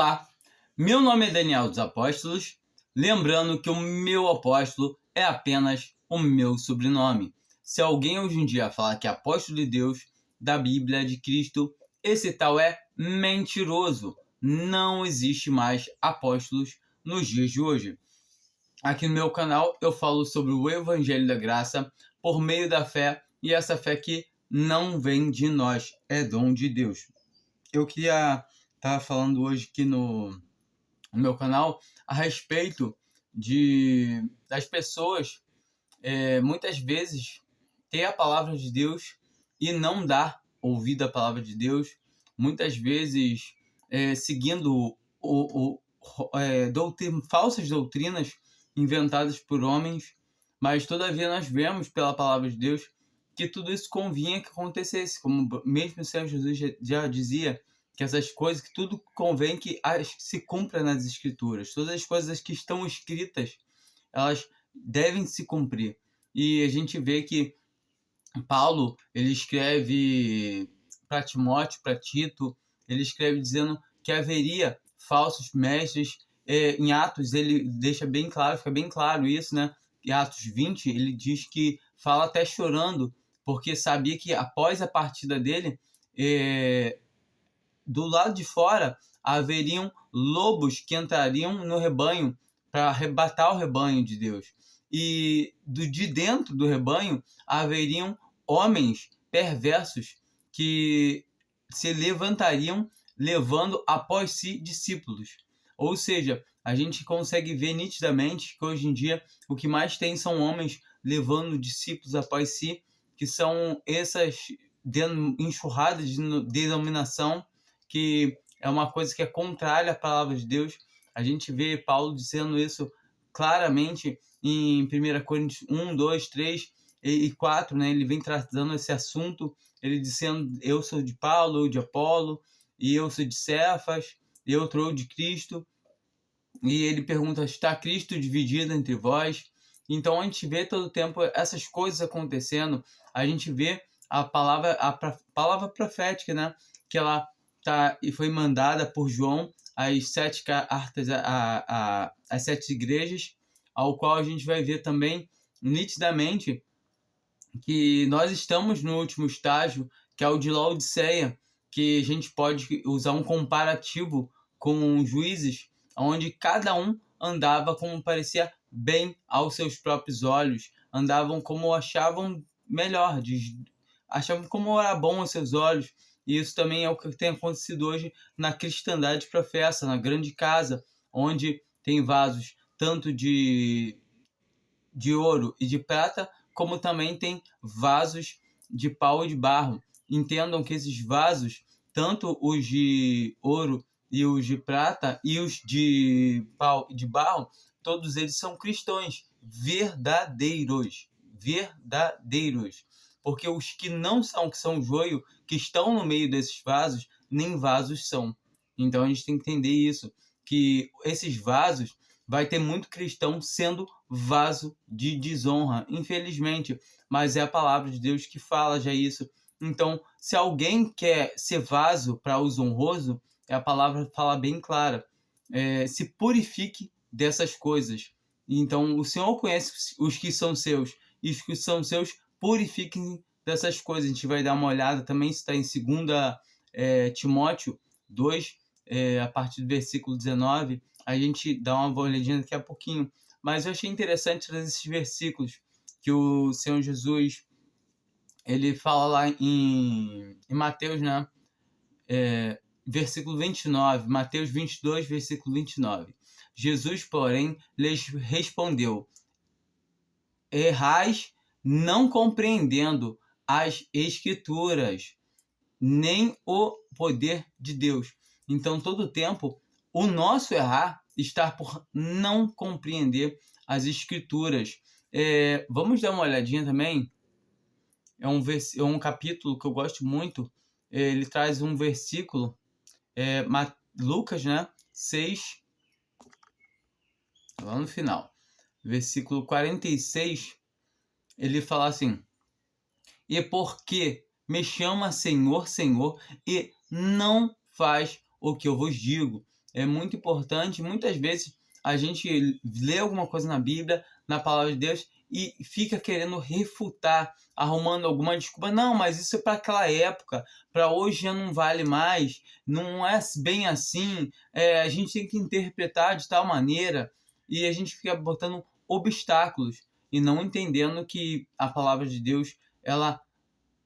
Olá, meu nome é Daniel dos Apóstolos, lembrando que o meu apóstolo é apenas o meu sobrenome. Se alguém hoje em dia falar que é apóstolo de Deus, da Bíblia, de Cristo, esse tal é mentiroso. Não existe mais apóstolos nos dias de hoje. Aqui no meu canal eu falo sobre o Evangelho da Graça por meio da fé, e essa fé que não vem de nós, é dom de Deus. Eu queria estar falando hoje aqui no meu canal a respeito das pessoas muitas vezes ter a palavra de Deus e não dar ouvido à palavra de Deus, muitas vezes seguindo falsas doutrinas inventadas por homens, mas todavia nós vemos pela palavra de Deus que tudo isso convinha que acontecesse, como mesmo o Senhor Jesus já dizia, que essas coisas, que tudo convém que se cumpra nas Escrituras. Todas as coisas que estão escritas, elas devem se cumprir. E a gente vê que Paulo, ele escreve para Timóteo, para Tito, ele escreve dizendo que haveria falsos mestres. Em Atos, ele deixa bem claro, fica bem claro isso, né? Em Atos 20, ele diz que fala até chorando, porque sabia que após a partida dele, do lado de fora haveriam lobos que entrariam no rebanho para arrebatar o rebanho de Deus. E de dentro do rebanho haveriam homens perversos que se levantariam levando após si discípulos. Ou seja, a gente consegue ver nitidamente que hoje em dia o que mais tem são homens levando discípulos após si, que são essas enxurradas de denominação, que é uma coisa que é contrária à palavra de Deus. A gente vê Paulo dizendo isso claramente em 1 Coríntios 1, 2, 3 e 4, né? Ele vem tratando esse assunto, ele dizendo: eu sou de Paulo, eu de Apolo, e eu sou de Cefas, e eu sou de Cristo. E ele pergunta: está Cristo dividido entre vós? Então a gente vê todo o tempo essas coisas acontecendo. A gente vê a palavra profética, né? Que ela e foi mandada por João às 7 cartas, às 7 igrejas, ao qual a gente vai ver também nitidamente que nós estamos no último estágio, que é o de Laodiceia, que a gente pode usar um comparativo com Juízes, onde cada um andava como parecia bem aos seus próprios olhos, andavam como achavam melhor, achavam como era bom aos seus olhos. E isso também é o que tem acontecido hoje na cristandade professa, na grande casa, onde tem vasos tanto de ouro e de prata, como também tem vasos de pau e de barro. Entendam que esses vasos, tanto os de ouro e os de prata e os de pau e de barro, todos eles são cristãos verdadeiros. Porque os que não são, que são joio, que estão no meio desses vasos, nem vasos são. Então a gente tem que entender isso, que esses vasos vai ter muito cristão sendo vaso de desonra, infelizmente, mas é a palavra de Deus que fala já isso. Então, se alguém quer ser vaso para uso honroso, a palavra fala bem clara, se purifique dessas coisas. Então, o Senhor conhece os que são seus, e os que são seus purifiquem dessas coisas. A gente vai dar uma olhada também, se está em 2 Timóteo 2, a partir do versículo 19, a gente dá uma olhadinha daqui a pouquinho. Mas eu achei interessante trazer esses versículos que o Senhor Jesus, ele fala lá em Mateus, né? Versículo 29, Mateus 22, versículo 29. Jesus, porém, lhes respondeu: errais não compreendendo as Escrituras, nem o poder de Deus. Então, todo o tempo, o nosso errar está por não compreender as Escrituras. Vamos dar uma olhadinha também. É um capítulo que eu gosto muito. Ele traz um versículo, Lucas, né? 6, lá no final, versículo 46, ele fala assim: e porque me chama Senhor, Senhor, e não faz o que eu vos digo. É muito importante. Muitas vezes a gente lê alguma coisa na Bíblia, na palavra de Deus, e fica querendo refutar, arrumando alguma desculpa. Não, mas isso é para aquela época, para hoje já não vale mais, não é bem assim, a gente tem que interpretar de tal maneira, e a gente fica botando obstáculos e não entendendo que a palavra de Deus, ela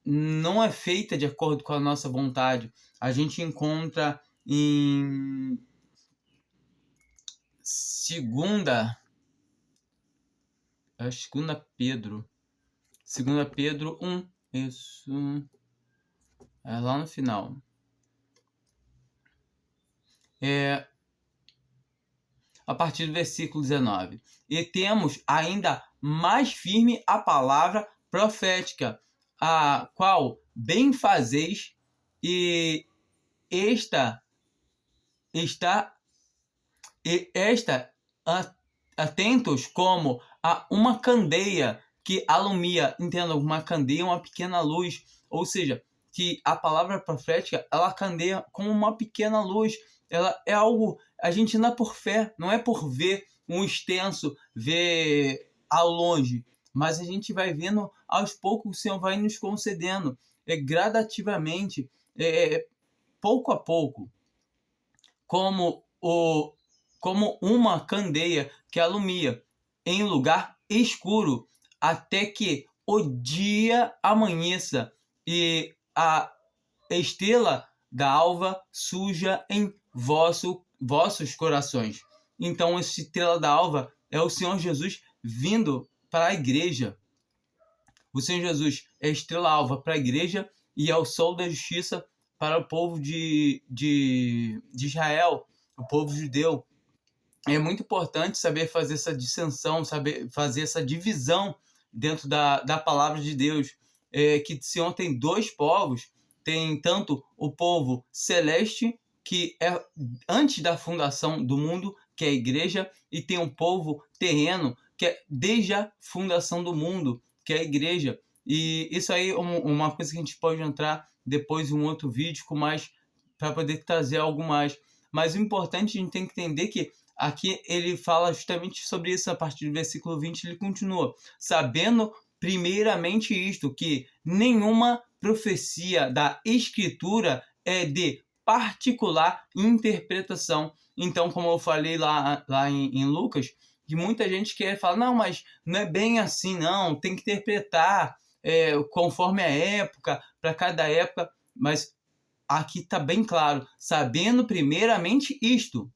não é feita de acordo com a nossa vontade. A gente encontra em segunda Pedro 1, isso, é lá no final. A partir do versículo 19. E temos ainda mais firme a palavra profética, a qual bem fazeis, e esta atentos como a uma candeia que alumia, entenda, uma candeia, uma pequena luz, ou seja, que a palavra profética, ela candeia como uma pequena luz, ela é algo, a gente anda por fé, não é por ver um extenso, ver ao longe, mas a gente vai vendo aos poucos, o Senhor vai nos concedendo, gradativamente, pouco a pouco, como uma candeia que alumia em lugar escuro, até que o dia amanheça e a estrela da alva surja em vossos corações. Então, essa estrela da alva é o Senhor Jesus vindo para a igreja. O Senhor Jesus é a estrela alva para a igreja e é o sol da justiça para o povo de Israel, o povo judeu. É muito importante saber fazer essa dissensão, saber fazer essa divisão dentro da palavra de Deus. Que o Senhor tem dois povos, tem tanto o povo celeste, que é antes da fundação do mundo, que é a igreja, e tem um povo terreno, que é desde a fundação do mundo, que é a igreja. E isso aí é uma coisa que a gente pode entrar depois em um outro vídeo com mais, para poder trazer algo mais. Mas o importante, a gente tem que entender que aqui ele fala justamente sobre isso. A partir do versículo 20 ele continua: sabendo primeiramente isto, que nenhuma profecia da Escritura é de particular interpretação. Então, como eu falei lá em Lucas, que muita gente quer falar, não, mas não é bem assim, não, tem que interpretar conforme a época, para cada época, mas aqui está bem claro, sabendo primeiramente isto,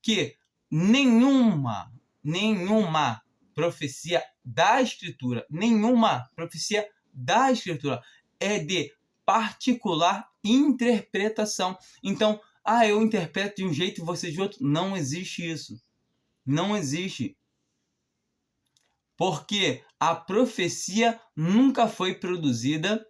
que nenhuma profecia da Escritura é de particular interpretação. Então, eu interpreto de um jeito e você de outro. Não existe isso. Não existe. Porque a profecia nunca foi produzida.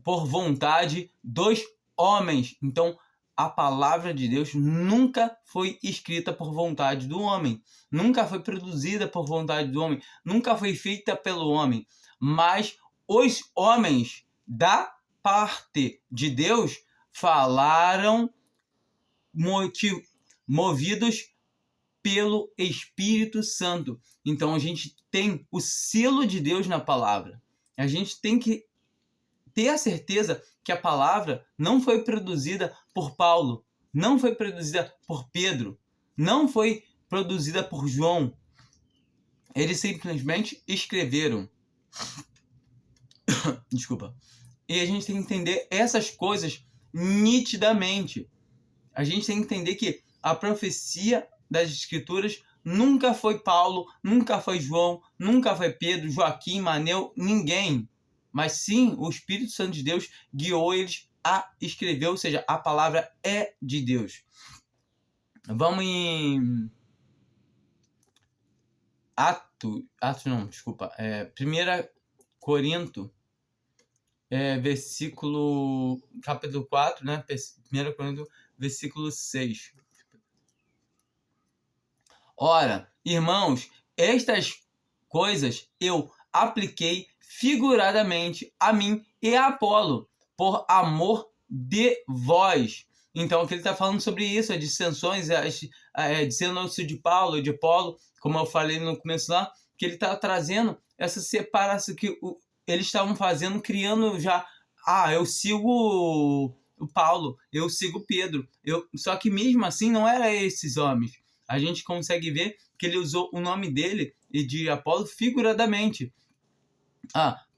Por vontade dos homens. Então, a palavra de Deus nunca foi escrita por vontade do homem, nunca foi produzida por vontade do homem, nunca foi feita pelo homem, mas os homens da parte de Deus falaram movidos pelo Espírito Santo. Então a gente tem o selo de Deus na palavra. A gente tem que ter a certeza que a palavra não foi produzida por Paulo, não foi produzida por Pedro, não foi produzida por João. Eles simplesmente escreveram. Desculpa. E a gente tem que entender essas coisas nitidamente. A gente tem que entender que a profecia das Escrituras nunca foi Paulo, nunca foi João, nunca foi Pedro, Joaquim, Manel, ninguém. Mas sim, o Espírito Santo de Deus guiou eles a escrever, ou seja, a palavra é de Deus. Vamos em 1 Corinto, capítulo 4, né? 1 Corinto, versículo 6. Ora, irmãos, estas coisas eu apliquei figuradamente a mim e a Apolo, por amor de vós. Então, aqui ele está falando sobre isso, as dissensões, dissensões de Paulo e de Apolo, como eu falei no começo lá, que ele está trazendo essa separação que eles estavam fazendo, criando já, eu sigo o Paulo, eu sigo Pedro. Só que mesmo assim não era esses homens. A gente consegue ver que ele usou o nome dele e de Apolo figuradamente.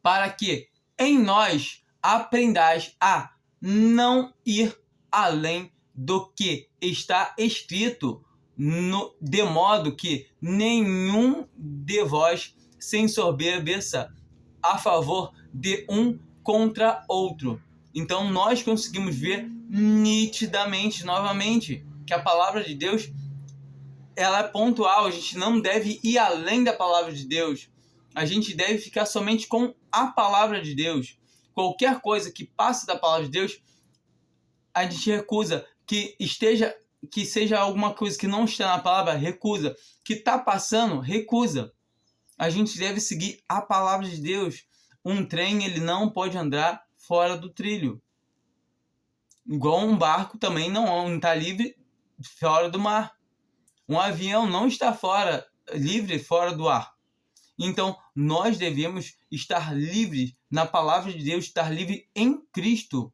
Para que em nós aprendais a não ir além do que está escrito, de modo que nenhum de vós se ensoberbeça a favor de um contra outro. Então nós conseguimos ver nitidamente, novamente, que a palavra de Deus ela é pontual. A gente não deve ir além da palavra de Deus. A gente deve ficar somente com a palavra de Deus. Qualquer coisa que passe da palavra de Deus, a gente recusa. Que seja alguma coisa que não está na palavra, recusa. Que está passando, recusa. A gente deve seguir a palavra de Deus. Um trem, ele não pode andar fora do trilho. Igual um barco também não está livre fora do mar. Um avião não está livre fora do ar. Então, nós devemos estar livres na palavra de Deus, estar livre em Cristo.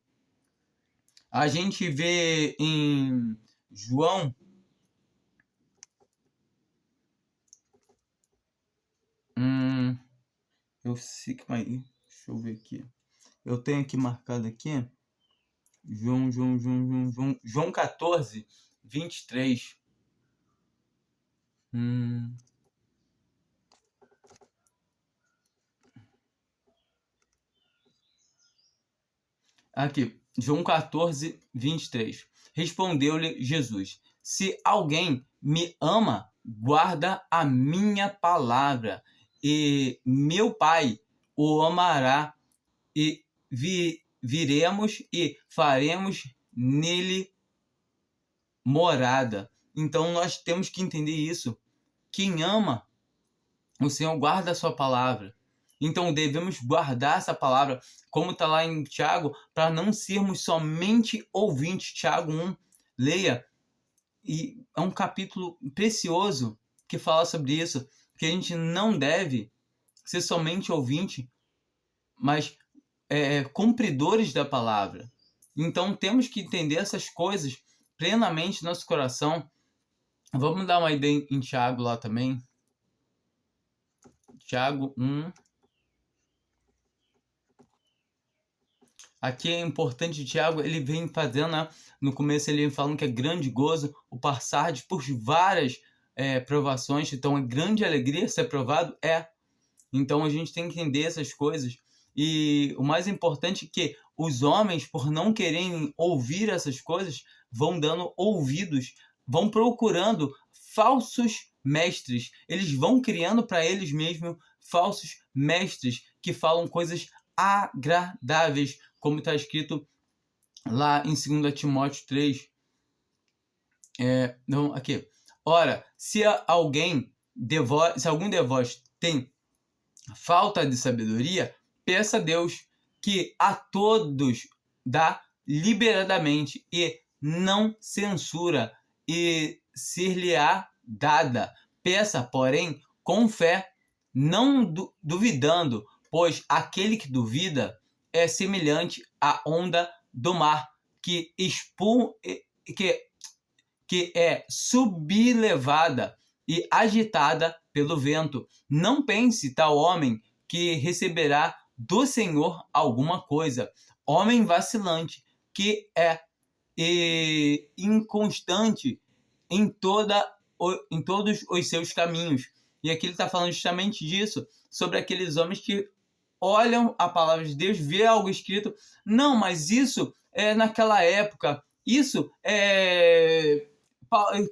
A gente vê em João, deixa eu ver aqui. Eu tenho aqui marcado aqui, João 14, 23. Aqui, João 14, 23. Respondeu-lhe Jesus: se alguém me ama, guarda a minha palavra, e meu Pai o amará, e viremos e faremos nele morada. Então nós temos que entender isso. Quem ama o Senhor guarda a sua palavra. Então devemos guardar essa palavra, como está lá em Tiago, para não sermos somente ouvintes. Tiago 1, leia. E é um capítulo precioso que fala sobre isso, que a gente não deve ser somente ouvinte, mas cumpridores da palavra. Então temos que entender essas coisas plenamente no nosso coração. Vamos dar uma ideia em Tiago lá também. Tiago 1. Aqui é importante, Tiago, ele vem fazendo, no começo ele vem falando que é grande gozo o passar por várias provações, então é grande alegria ser provado, Então a gente tem que entender essas coisas. E o mais importante é que os homens, por não quererem ouvir essas coisas, vão dando ouvidos, vão procurando falsos mestres. Eles vão criando para eles mesmos falsos mestres que falam coisas agradáveis, como está escrito lá em 2 Timóteo 3. Aqui. Ora, se algum de vós tem falta de sabedoria, peça a Deus, que a todos dá liberadamente e não censura, e ser-lhe-á dada. Peça, porém, com fé, não duvidando, pois aquele que duvida é semelhante à onda do mar, que é sublevada e agitada pelo vento. Não pense tal homem que receberá do Senhor alguma coisa. Homem vacilante, que é inconstante em todos os seus caminhos. E aqui ele está falando justamente disso, sobre aqueles homens que olham a palavra de Deus, vê algo escrito, não, mas isso é naquela época, isso é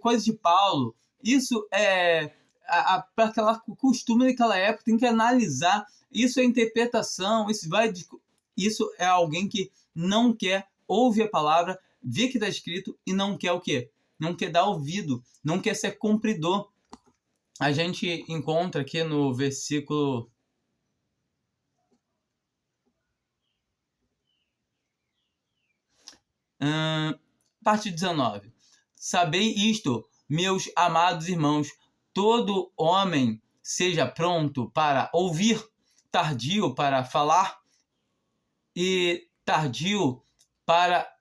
coisa de Paulo, isso é para aquela costume daquela época, tem que analisar, isso é interpretação, isso é alguém que não quer ouvir a palavra, vê que está escrito e não quer o quê? Não quer dar ouvido, não quer ser cumpridor. A gente encontra aqui no versículo Parte 19. Sabei isto, meus amados irmãos, todo homem seja pronto para ouvir, tardio para falar e tardio para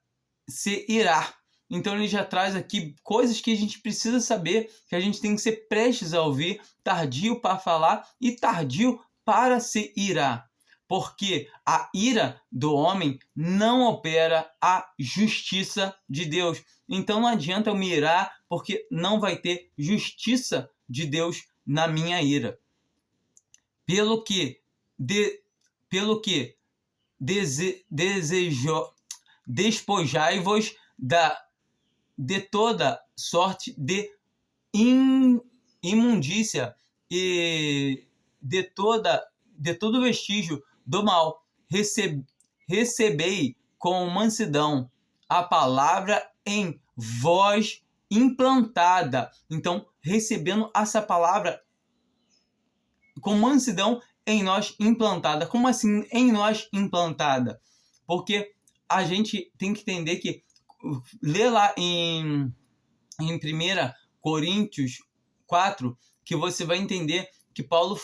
se irar. Então ele já traz aqui coisas que a gente precisa saber, que a gente tem que ser prestes a ouvir, tardio para falar e tardio para se irar. Porque a ira do homem não opera a justiça de Deus. Então não adianta eu me irar, porque não vai ter justiça de Deus na minha ira. Pelo que despojai-vos de toda sorte de imundícia e de todo vestígio do mal. Recebei com mansidão a palavra em vós implantada. Então, recebendo essa palavra com mansidão em nós implantada. Como assim em nós implantada? Porque a gente tem que entender que lê lá em 1 Coríntios 4, que você vai entender que Paulo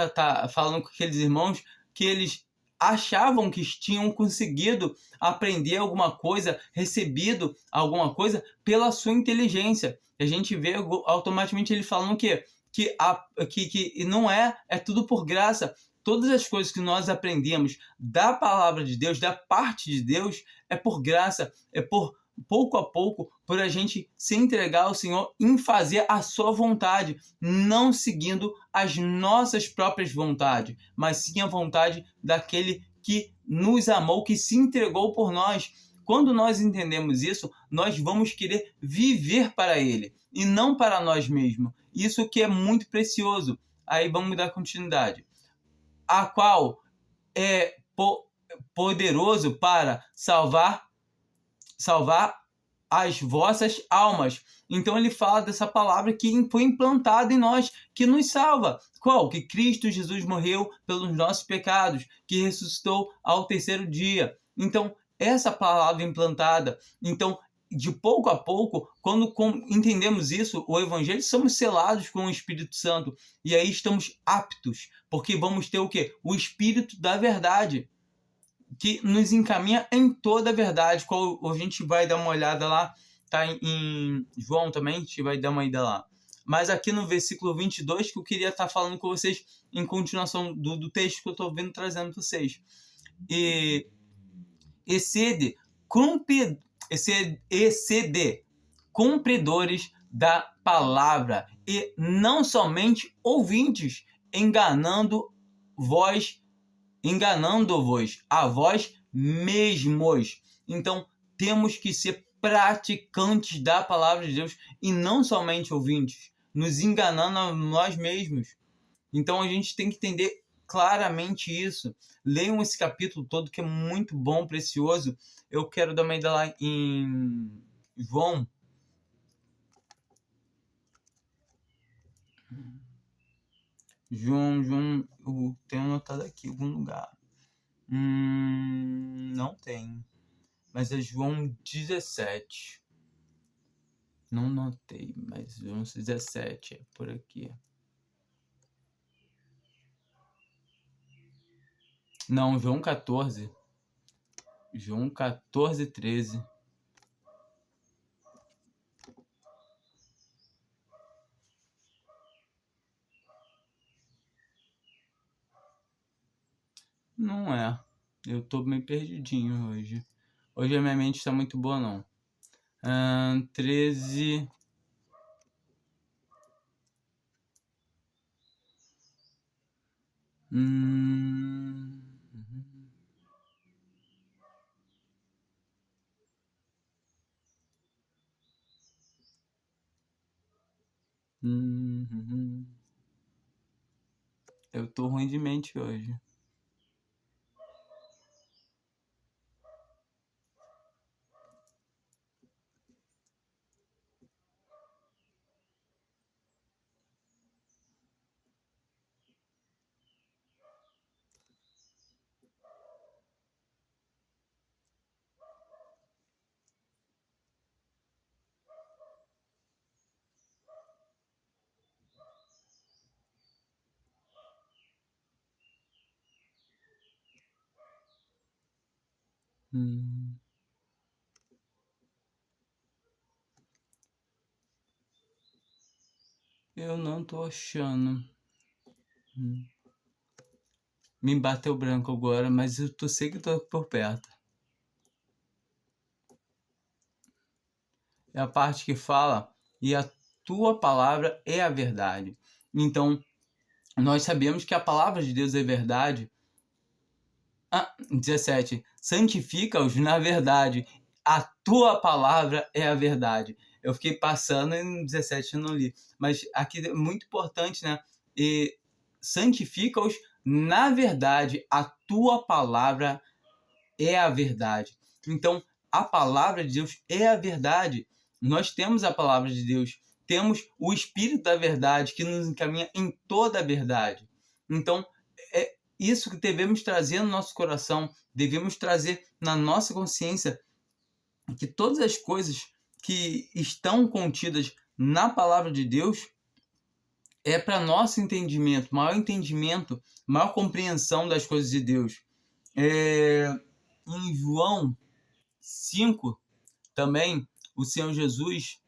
tá falando com aqueles irmãos que eles achavam que tinham conseguido aprender alguma coisa, recebido alguma coisa pela sua inteligência. E a gente vê automaticamente ele falando que não é tudo por graça. Todas as coisas que nós aprendemos da palavra de Deus, da parte de Deus, é por graça, é por pouco a pouco, por a gente se entregar ao Senhor em fazer a sua vontade, não seguindo as nossas próprias vontades, mas sim a vontade daquele que nos amou, que se entregou por nós. Quando nós entendemos isso, nós vamos querer viver para Ele e não para nós mesmos. Isso que é muito precioso. Aí vamos dar continuidade. A qual é poderoso para salvar as vossas almas. Então ele fala dessa palavra que foi implantada em nós, que nos salva. Qual? Que Cristo Jesus morreu pelos nossos pecados, que ressuscitou ao terceiro dia. Então, essa palavra implantada. Então, de pouco a pouco, quando entendemos isso, o Evangelho, somos selados com o Espírito Santo. E aí estamos aptos, porque vamos ter o quê? O Espírito da verdade, que nos encaminha em toda a verdade, qual a gente vai dar uma olhada lá, tá em João também, a gente vai dar uma ida lá. Mas aqui no versículo 22, que eu queria estar falando com vocês em continuação do texto que eu estou vendo, trazendo para vocês. Excede cumpridores da palavra, e não somente ouvintes, enganando-vos a vós mesmos. Então, temos que ser praticantes da palavra de Deus e não somente ouvintes, nos enganando a nós mesmos. Então, a gente tem que entender claramente isso. Leiam esse capítulo todo, que é muito bom, precioso. Eu quero dar uma ida lá em João. Eu tenho anotado aqui em algum lugar. Não tem. Mas é João 17. Não notei, mas João 17 é por aqui. Não, João 14. João 14, 13. Não é. Eu tô meio perdidinho hoje. Hoje a minha mente está muito boa, não. 13. Eu tô ruim de mente hoje. Eu não tô achando. Me bateu branco agora, mas eu sei que tô por perto. É a parte que fala, e a tua palavra é a verdade. Então, nós sabemos que a palavra de Deus é verdade. 17. Santifica-os na verdade. A tua palavra é a verdade. Eu fiquei passando e no 17 eu não li. Mas aqui é muito importante, né? E santifica-os na verdade. A tua palavra é a verdade. Então, a palavra de Deus é a verdade. Nós temos a palavra de Deus. Temos o Espírito da verdade que nos encaminha em toda a verdade. Então, é isso que devemos trazer no nosso coração, devemos trazer na nossa consciência, que todas as coisas que estão contidas na palavra de Deus é para nosso entendimento, maior compreensão das coisas de Deus. Em João 5, também, o Senhor Jesus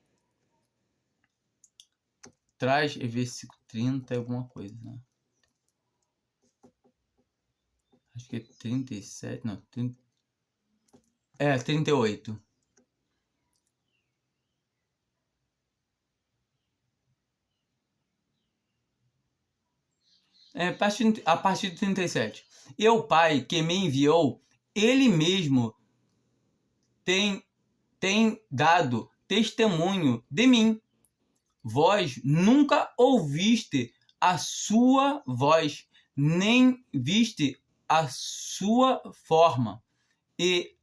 traz, versículo 30, alguma coisa, né? Acho que é 37, não, 38. A partir de 37. E o Pai que me enviou, Ele mesmo tem dado testemunho de mim. Vós nunca ouviste a sua voz, nem viste a sua forma, e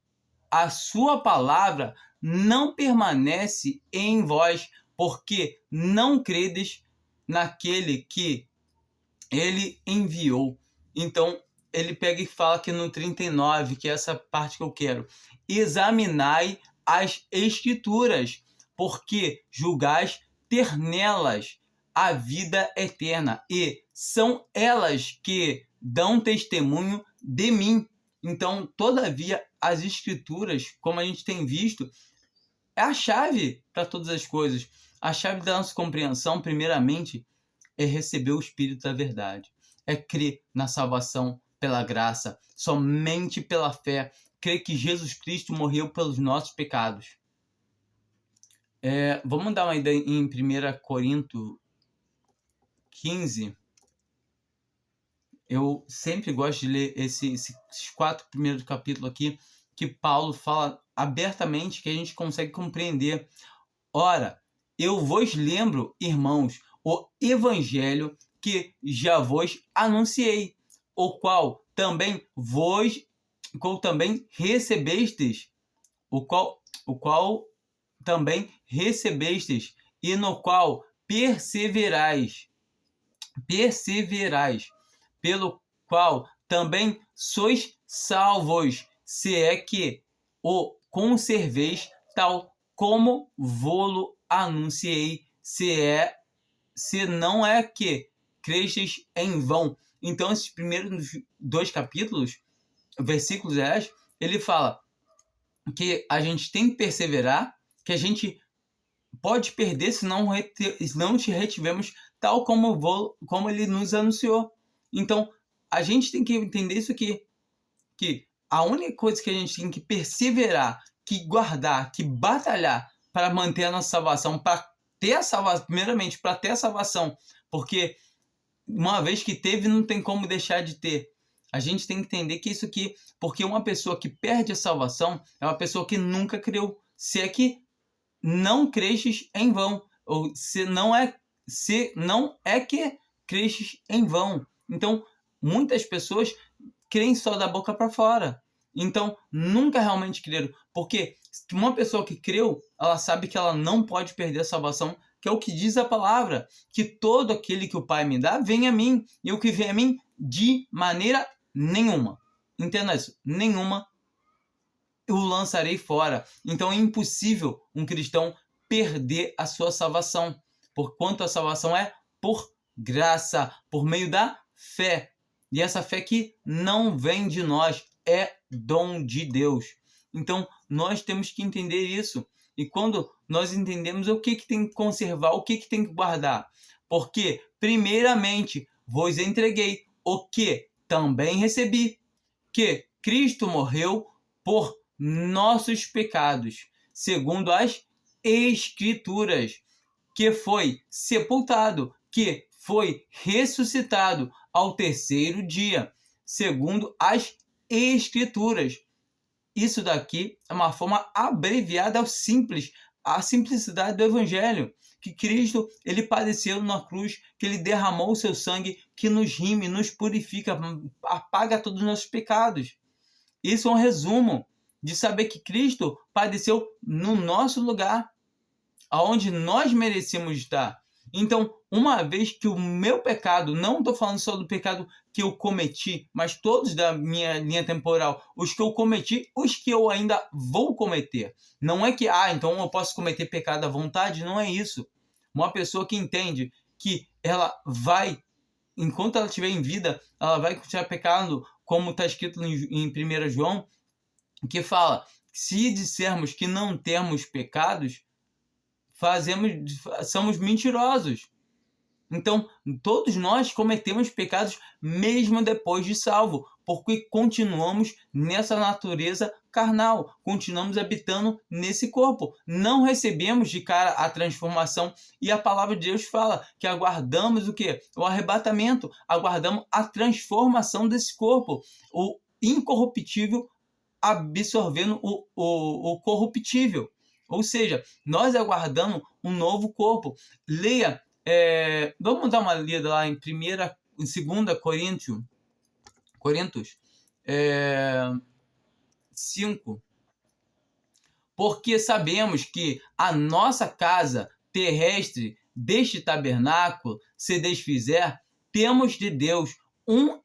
a sua palavra não permanece em vós, porque não credes naquele que ele enviou. Então, ele pega e fala aqui no 39, que é essa parte que eu quero. Examinai as escrituras, porque julgais ter nelas a vida eterna, e são elas que dão testemunho de mim. Então, todavia, as escrituras, como a gente tem visto, é a chave para todas as coisas. A chave da nossa compreensão, primeiramente, é receber o Espírito da verdade. É crer na salvação pela graça, somente pela fé. Crer que Jesus Cristo morreu pelos nossos pecados. Vamos dar uma ideia em 1 Coríntios 15. Eu sempre gosto de ler esses 4 primeiros capítulos aqui, que Paulo fala abertamente, que a gente consegue compreender. Ora, eu vos lembro, irmãos, o evangelho que já vos anunciei, o qual também recebestes, o qual também recebestes, e no qual perseverais, pelo qual também sois salvos, se é que o conserveis tal como vô-lo anunciei, se não é que cresces em vão. Então, esses primeiros 2 capítulos, versículos 10, ele fala que a gente tem que perseverar, que a gente pode perder se não te retivemos tal como ele nos anunciou. Então, a gente tem que entender isso aqui, que a única coisa que a gente tem que perseverar, que guardar, que batalhar para manter a nossa salvação, para ter a salvação, primeiramente, para ter a salvação, porque uma vez que teve, não tem como deixar de ter. A gente tem que entender que isso aqui, porque uma pessoa que perde a salvação é uma pessoa que nunca creu, se é que não cresces em vão, ou se não é que cresces em vão. Então, muitas pessoas creem só da boca para fora. Então, nunca realmente creram. Porque uma pessoa que creu, ela sabe que ela não pode perder a salvação, que é o que diz a palavra, que todo aquele que o Pai me dá, vem a mim, e o que vem a mim, de maneira nenhuma. Entenda isso, nenhuma eu lançarei fora. Então é impossível um cristão perder a sua salvação, porquanto a salvação é por graça, por meio da fé. E essa fé que não vem de nós, é dom de Deus. Então, nós temos que entender isso. E quando nós entendemos o que tem que conservar, o que tem que guardar. Porque, primeiramente, vos entreguei o que também recebi, que Cristo morreu por nossos pecados, segundo as Escrituras, que foi sepultado, que foi ressuscitado ao terceiro dia, segundo as Escrituras. Isso daqui é uma forma abreviada ao simples, a simplicidade do Evangelho, que Cristo ele padeceu na cruz, que ele derramou o seu sangue, que nos rime, nos purifica, apaga todos os nossos pecados. Isso é um resumo de saber que Cristo padeceu no nosso lugar, aonde nós merecemos estar. Então, uma vez que o meu pecado, não estou falando só do pecado que eu cometi, mas todos da minha linha temporal, os que eu cometi, os que eu ainda vou cometer. Não é que, então eu posso cometer pecado à vontade, não é isso. Uma pessoa que entende que ela vai, enquanto ela estiver em vida, ela vai continuar pecando, como está escrito em 1 João, que fala, se dissermos que não temos pecados, somos mentirosos. Então, todos nós cometemos pecados mesmo depois de salvo, porque continuamos nessa natureza carnal, continuamos habitando nesse corpo. Não recebemos de cara a transformação, e a palavra de Deus fala que aguardamos o quê? O arrebatamento, aguardamos a transformação desse corpo, o incorruptível absorvendo o corruptível. Ou seja, nós aguardamos um novo corpo. Leia, vamos dar uma lida lá em 2 Coríntios 5. Porque sabemos que a nossa casa terrestre deste tabernáculo se desfizer, temos de Deus um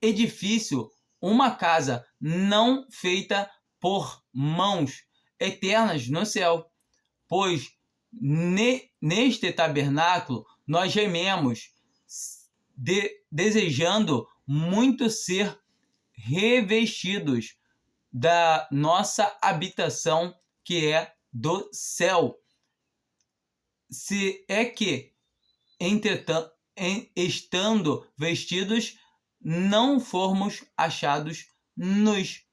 edifício, uma casa não feita por mãos, eternas no céu. Pois neste tabernáculo nós gememos, desejando muito ser revestidos da nossa habitação, que é do céu. Se é que, entretanto, estando vestidos, não formos achados nus.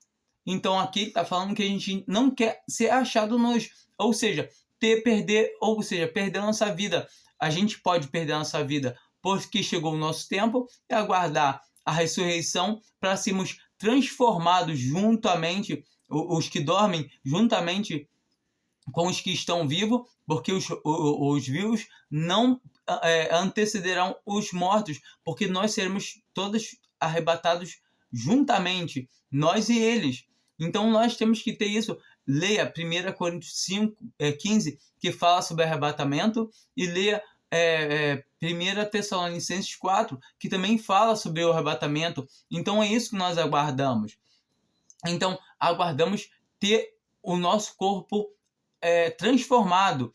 Então aqui está falando que a gente não quer ser achado nus, ou seja, perder a nossa vida. A gente pode perder a nossa vida porque chegou o nosso tempo e aguardar a ressurreição para sermos transformados juntamente, os que dormem juntamente com os que estão vivos, porque os vivos não antecederão os mortos, porque nós seremos todos arrebatados juntamente, nós e eles. Então nós temos que ter isso. Leia 1 Coríntios 15, que fala sobre arrebatamento, e leia 1 Tessalonicenses 4, que também fala sobre o arrebatamento. Então é isso que nós aguardamos. Então aguardamos ter o nosso corpo transformado,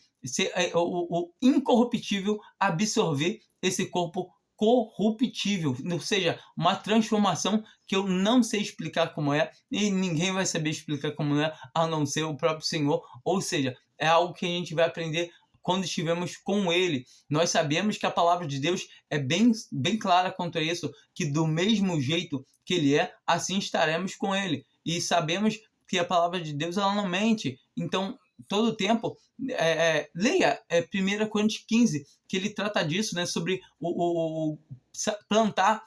o incorruptível absorver esse corpo corruptível, ou seja, uma transformação que eu não sei explicar como é, e ninguém vai saber explicar como é, a não ser o próprio Senhor. Ou seja, é algo que a gente vai aprender quando estivermos com Ele. Nós sabemos que a palavra de Deus é bem clara quanto a isso, que do mesmo jeito que Ele é, assim estaremos com Ele. E sabemos que a palavra de Deus ela não mente. Então, todo o tempo, leia 1 Coríntios 15, que ele trata disso, né, sobre plantar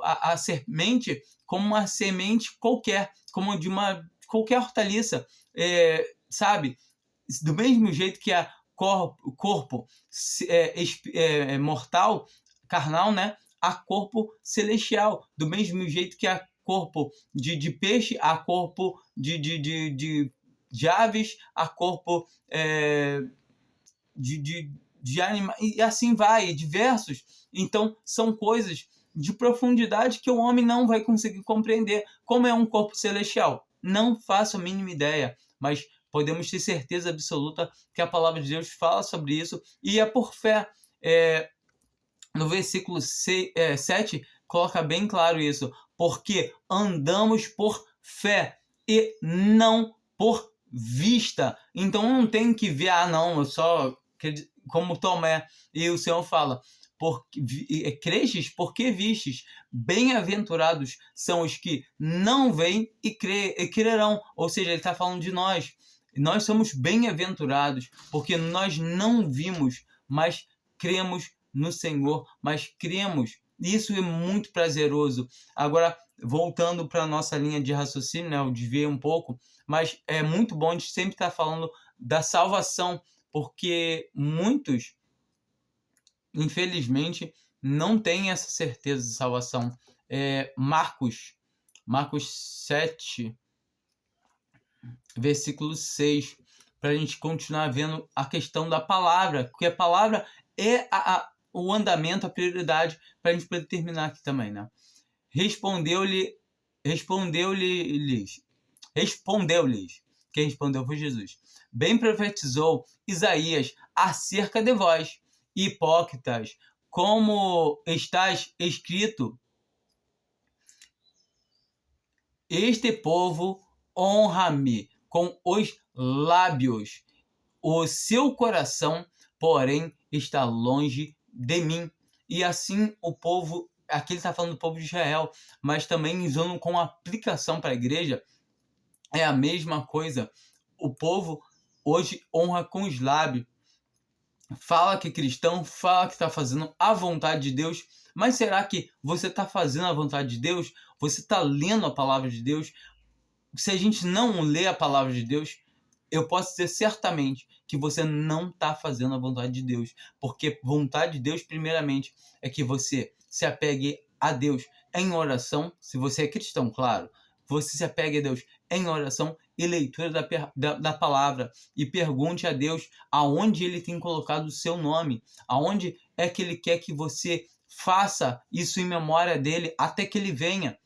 a semente como uma semente qualquer, como de qualquer hortaliça, sabe? Do mesmo jeito que o corpo mortal, carnal, né, há corpo celestial. Do mesmo jeito que há corpo de peixe, há corpo de aves, a corpo de animais, e assim vai, diversos. Então, são coisas de profundidade que o homem não vai conseguir compreender. Como é um corpo celestial? Não faço a mínima ideia, mas podemos ter certeza absoluta que a palavra de Deus fala sobre isso, e é por fé. No versículo 7, coloca bem claro isso, porque andamos por fé e não por vista. Então não tem que ver, não, eu só como Tomé. E o Senhor fala, crestes porque vistes, bem-aventurados são os que não veem e crerão. Ou seja, ele está falando de nós. Nós somos bem-aventurados porque nós não vimos, mas cremos no Senhor, mas cremos. Isso é muito prazeroso. Agora, voltando para a nossa linha de raciocínio, né, eu desviei um pouco, mas é muito bom a gente sempre estar falando da salvação, porque muitos, infelizmente, não têm essa certeza de salvação. Marcos 7, versículo 6, para a gente continuar vendo a questão da palavra, porque a palavra é o andamento, a prioridade, para a gente poder terminar aqui também, né? Respondeu-lhes, quem respondeu foi Jesus. Bem profetizou Isaías acerca de vós, hipócritas, como estás escrito: este povo honra-me com os lábios, o seu coração, porém, está longe de mim. E assim o povo, aqui ele está falando do povo de Israel, mas também usando com aplicação para a igreja, é a mesma coisa. O povo hoje honra com os lábios, fala que é cristão, fala que está fazendo a vontade de Deus, mas será que você está fazendo a vontade de Deus? Você está lendo a palavra de Deus? Se a gente não lê a palavra de Deus, eu posso dizer certamente que você não está fazendo a vontade de Deus. Porque vontade de Deus, primeiramente, é que você se apegue a Deus em oração, se você é cristão, claro. Você se apegue a Deus em oração e leitura da palavra. E pergunte a Deus aonde Ele tem colocado o seu nome. Aonde é que Ele quer que você faça isso em memória dEle até que Ele venha.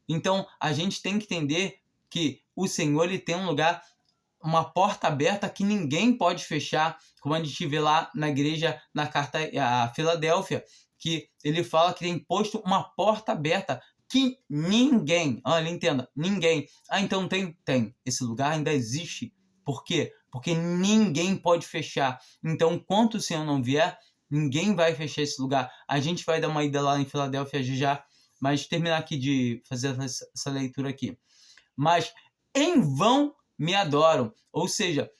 Então, a gente tem que entender que o Senhor ele tem um lugar, uma porta aberta que ninguém pode fechar, como a gente vê lá na igreja, na carta a Filadélfia, que ele fala que tem posto uma porta aberta que ninguém, olha, entenda, ninguém. Então tem. Esse lugar ainda existe. Por quê? Porque ninguém pode fechar. Então, enquanto o Senhor não vier, ninguém vai fechar esse lugar. A gente vai dar uma ida lá em Filadélfia já, mas terminar aqui de fazer essa leitura aqui. Mas em vão me adoram. Ou seja,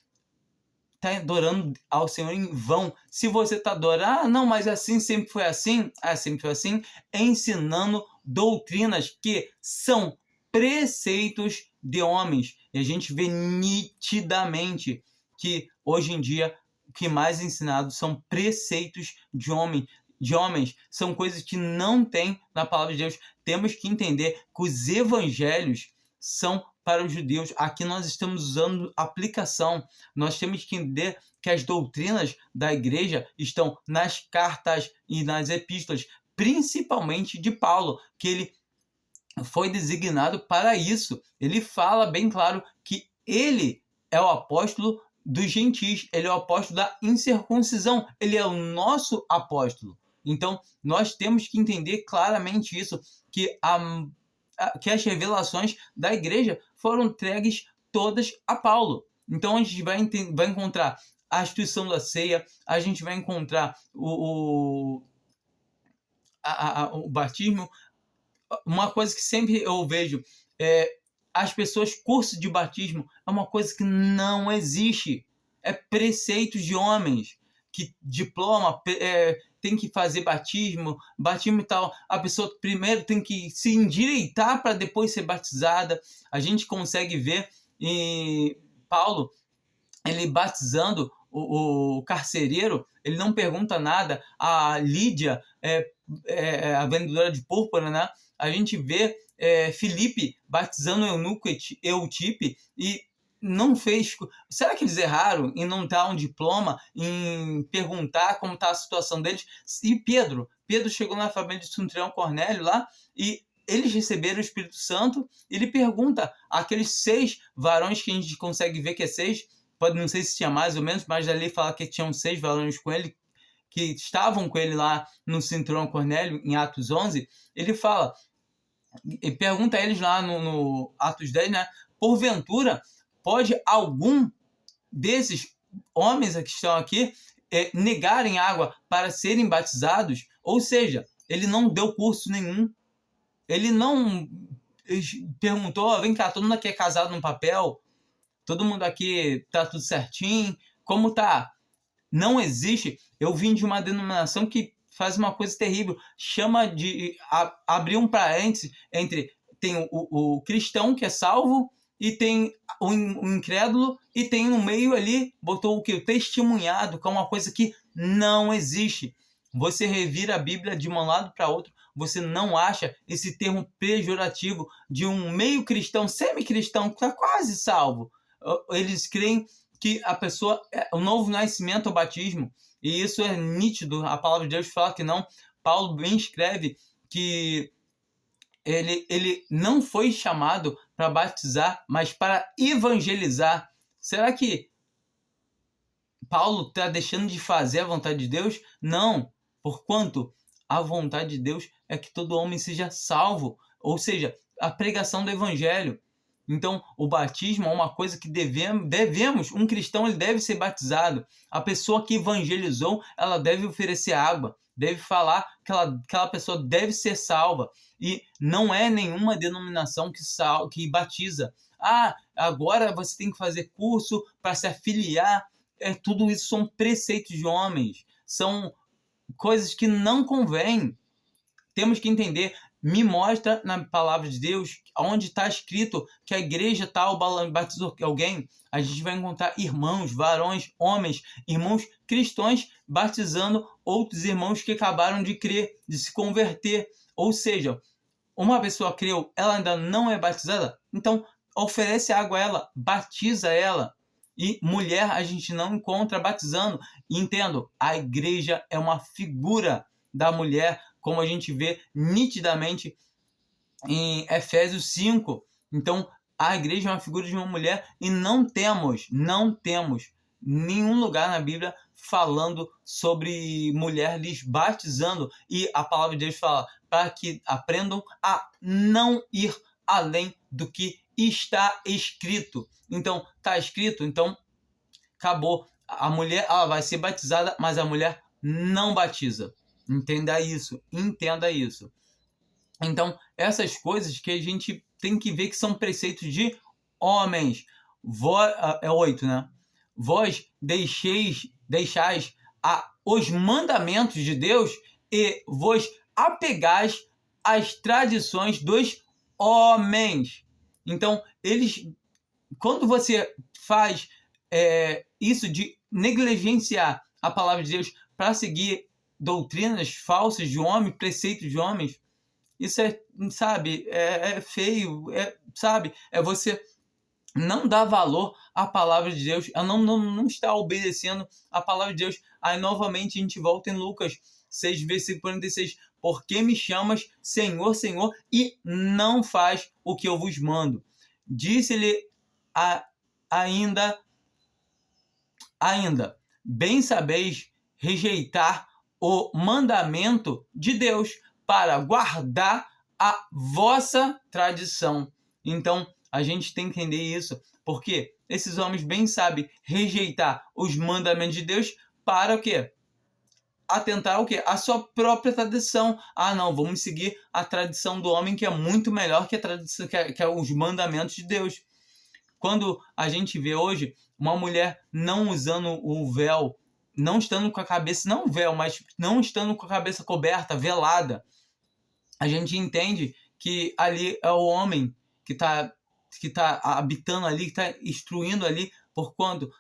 está adorando ao Senhor em vão. Se você está adorando, não, mas assim sempre foi assim. Sempre foi assim. Ensinando doutrinas que são preceitos de homens. E a gente vê nitidamente que hoje em dia o que mais é ensinado são preceitos de homens, são coisas que não tem na palavra de Deus. Temos que entender que os evangelhos são para os judeus. Aqui nós estamos usando aplicação. Nós temos que entender que as doutrinas da igreja estão nas cartas e nas epístolas, principalmente de Paulo, que ele foi designado para isso. Ele fala bem claro que ele é o apóstolo dos gentios, ele é o apóstolo da incircuncisão, ele é o nosso apóstolo. Então, nós temos que entender claramente isso, que as revelações da igreja foram entregues todas a Paulo. Então, a gente vai encontrar a instituição da ceia, a gente vai encontrar o batismo. Uma coisa que sempre eu vejo as pessoas, curso de batismo é uma coisa que não existe. É preceitos de homens, que diploma, tem que fazer batismo e tal. A pessoa primeiro tem que se endireitar para depois ser batizada. A gente consegue ver Paulo, ele batizando o carcereiro, ele não pergunta nada. A Lídia, a vendedora de púrpura, né? A gente vê Filipe batizando o eunuco Eutipe e não fez. Será que eles erraram em não dar um diploma, em perguntar como está a situação deles? E Pedro chegou na família de Centurião Cornélio lá e eles receberam o Espírito Santo. Ele pergunta àqueles 6 varões, que a gente consegue ver que é 6, pode não sei se tinha mais ou menos, mas ali fala que tinham 6 varões com ele, que estavam com ele lá no Centurião Cornélio, em Atos 11. Ele fala, e pergunta a eles lá no Atos 10, né? Porventura, pode algum desses homens que estão aqui negarem água para serem batizados? Ou seja, ele não deu curso nenhum. Ele não perguntou, vem cá, todo mundo aqui é casado no papel? Todo mundo aqui tá tudo certinho? Como tá? Não existe. Eu vim de uma denominação que faz uma coisa terrível. Chama de abrir um parênteses entre tem o cristão que é salvo e tem o incrédulo, e tem no meio ali, botou o que? O testemunhado, que é uma coisa que não existe. Você revira a Bíblia de um lado para outro, você não acha esse termo pejorativo de um meio cristão, semi-cristão, que está quase salvo. Eles creem que a pessoa, o novo nascimento é o batismo, e isso é nítido. A palavra de Deus fala que não. Paulo bem escreve que ele não foi chamado para batizar, mas para evangelizar. Será que Paulo está deixando de fazer a vontade de Deus? Não, porquanto a vontade de Deus é que todo homem seja salvo, ou seja, a pregação do evangelho. Então, o batismo é uma coisa que devemos, um cristão ele deve ser batizado. A pessoa que evangelizou, ela deve oferecer água, deve falar que aquela pessoa deve ser salva. E não é nenhuma denominação que batiza. Agora você tem que fazer curso para se afiliar. Tudo isso são preceitos de homens, são coisas que não convêm. Temos que entender. Me mostra na palavra de Deus onde está escrito que a igreja tal batizou alguém. A gente vai encontrar irmãos, varões, homens, irmãos cristãos batizando outros irmãos que acabaram de crer, de se converter. Ou seja, uma pessoa creu, ela ainda não é batizada, então oferece água a ela, batiza ela. E mulher a gente não encontra batizando. E entendo, a igreja é uma figura da mulher, como a gente vê nitidamente em Efésios 5. Então, a igreja é uma figura de uma mulher, e não temos nenhum lugar na Bíblia falando sobre mulher lhes batizando. E a palavra de Deus fala para que aprendam a não ir além do que está escrito. Então, está escrito, então acabou. A mulher ela vai ser batizada, mas a mulher não batiza. Entenda isso. Então, essas coisas que a gente tem que ver que são preceitos de homens. 8, né? Vós deixais os mandamentos de Deus e vos apegais às tradições dos homens. Então, quando você faz isso de negligenciar a palavra de Deus para seguir doutrinas falsas de homens, preceitos de homens, isso é feio, é você não dar valor à palavra de Deus, não está obedecendo a palavra de Deus. Aí novamente a gente volta em Lucas 6, versículo 46, por que me chamas Senhor, Senhor, e não faz o que eu vos mando? Disse-lhe ainda, bem sabeis rejeitar o mandamento de Deus para guardar a vossa tradição. Então, a gente tem que entender isso, porque esses homens bem sabem rejeitar os mandamentos de Deus para o quê? Atentar o quê? A sua própria tradição. Não, vamos seguir a tradição do homem, que é muito melhor que a tradição, que é os mandamentos de Deus. Quando a gente vê hoje uma mulher não usando o véu, não estando com a cabeça, não véu, mas não estando com a cabeça coberta, velada, a gente entende que ali é o homem que está habitando ali, que está instruindo ali, porquanto,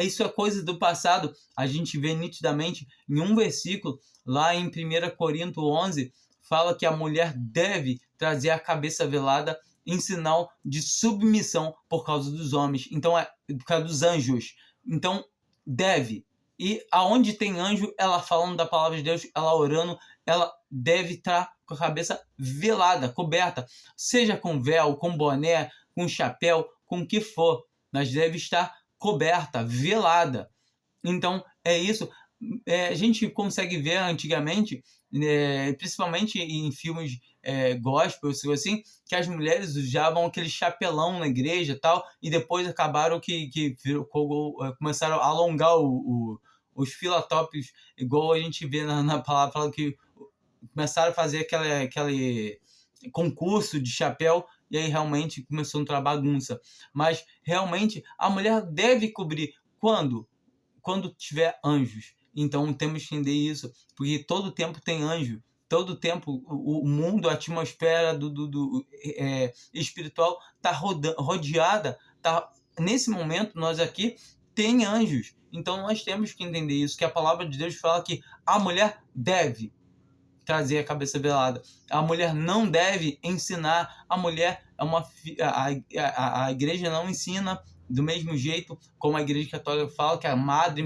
isso é coisa do passado. A gente vê nitidamente em um versículo, lá em 1 Coríntios 11, fala que a mulher deve trazer a cabeça velada em sinal de submissão por causa dos homens, então por causa dos anjos. Então, deve. E aonde tem anjo, ela falando da palavra de Deus, ela orando, ela deve estar com a cabeça velada, coberta, seja com véu, com boné, com chapéu, com o que for, mas deve estar coberta, velada. Então, é isso. A gente consegue ver antigamente principalmente em filmes gospel, assim, que as mulheres usavam aquele chapelão na igreja e tal, e depois acabaram começaram a alongar os filatópios, igual a gente vê na palavra, fala que começaram a fazer aquele concurso de chapéu, e aí realmente começou a entrar bagunça. Mas realmente a mulher deve cobrir quando tiver anjos. Então temos que entender isso, porque todo tempo tem anjo. Todo tempo o mundo, a atmosfera do espiritual está rodeada. Nesse momento, nós aqui tem anjos. Então nós temos que entender isso, que a palavra de Deus fala que a mulher deve trazer a cabeça velada. A mulher não deve ensinar. A mulher é a igreja não ensina do mesmo jeito como a igreja católica fala que a madre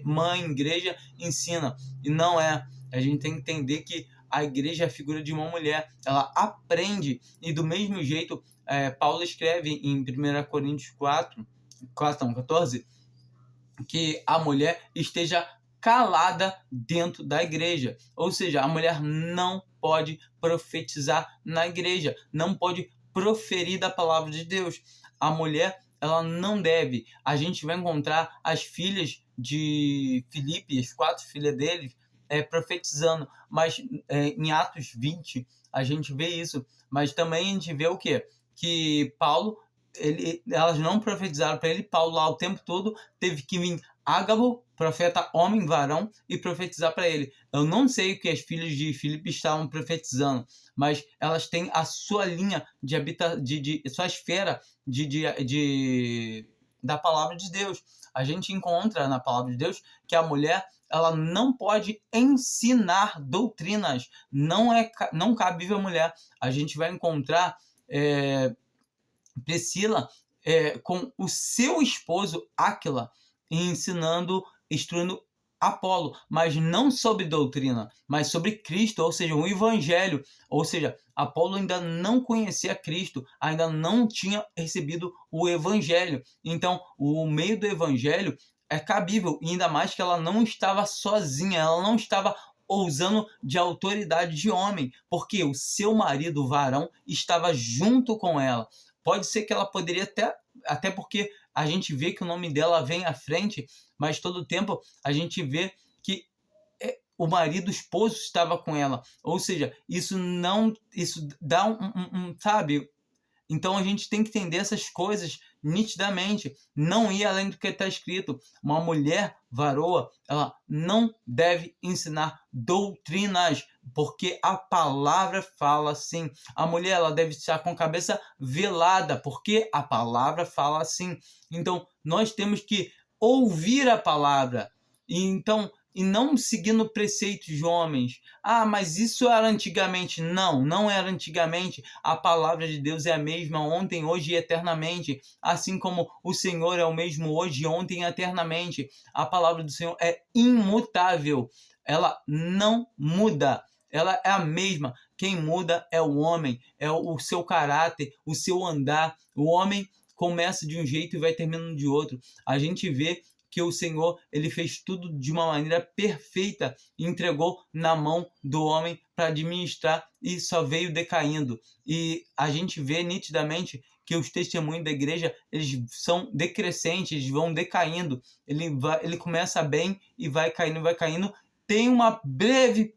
mãe igreja ensina, e não é. A gente tem que entender que a igreja é a figura de uma mulher, ela aprende, e do mesmo jeito Paulo escreve em 1 Coríntios 14, que a mulher esteja calada dentro da igreja. Ou seja, a mulher não pode profetizar na igreja, não pode proferir da palavra de Deus. A mulher, ela não deve. A gente vai encontrar as filhas de Filipe, as 4 filhas dele, profetizando, mas em Atos 20 a gente vê isso. Mas também a gente vê o quê? Que Paulo, elas não profetizaram para ele. Paulo lá o tempo todo teve que vir Ágabo, profeta homem, varão, e profetizar para ele. Eu não sei o que as filhas de Filipe estavam profetizando, mas elas têm a sua linha de sua esfera da palavra de Deus. A gente encontra na palavra de Deus que a mulher, ela não pode ensinar doutrinas. Não cabe a mulher. A gente vai encontrar Priscila com o seu esposo Áquila instruindo Apolo, mas não sobre doutrina, mas sobre Cristo, ou seja, um evangelho. Ou seja, Apolo ainda não conhecia Cristo, ainda não tinha recebido o evangelho. Então, o meio do evangelho é cabível, e ainda mais que ela não estava sozinha, ela não estava usando de autoridade de homem, porque o seu marido, o varão, estava junto com ela. Pode ser que ela poderia até porque a gente vê que o nome dela vem à frente, mas todo tempo a gente vê que o marido, o esposo, estava com ela. Ou seja, isso dá sabe? Então a gente tem que entender essas coisas nitidamente, não ir além do que está escrito. Uma mulher varoa, ela não deve ensinar doutrinas, porque a palavra fala assim. A mulher, ela deve estar com a cabeça velada, porque a palavra fala assim. Então nós temos que ouvir a palavra. E não seguindo preceitos de homens. Ah, mas isso era antigamente. Não era antigamente. A palavra de Deus é a mesma ontem, hoje e eternamente. Assim como o Senhor é o mesmo hoje, ontem e eternamente. A palavra do Senhor é imutável. Ela não muda. Ela é a mesma. Quem muda é o homem, é o seu caráter, o seu andar. O homem começa de um jeito e vai terminando de outro. A gente vê que o Senhor, ele fez tudo de uma maneira perfeita e entregou na mão do homem para administrar, e só veio decaindo. E a gente vê nitidamente que os testemunhos da igreja, eles são decrescentes, eles vão decaindo. Ele começa bem e vai caindo. Tem uma breve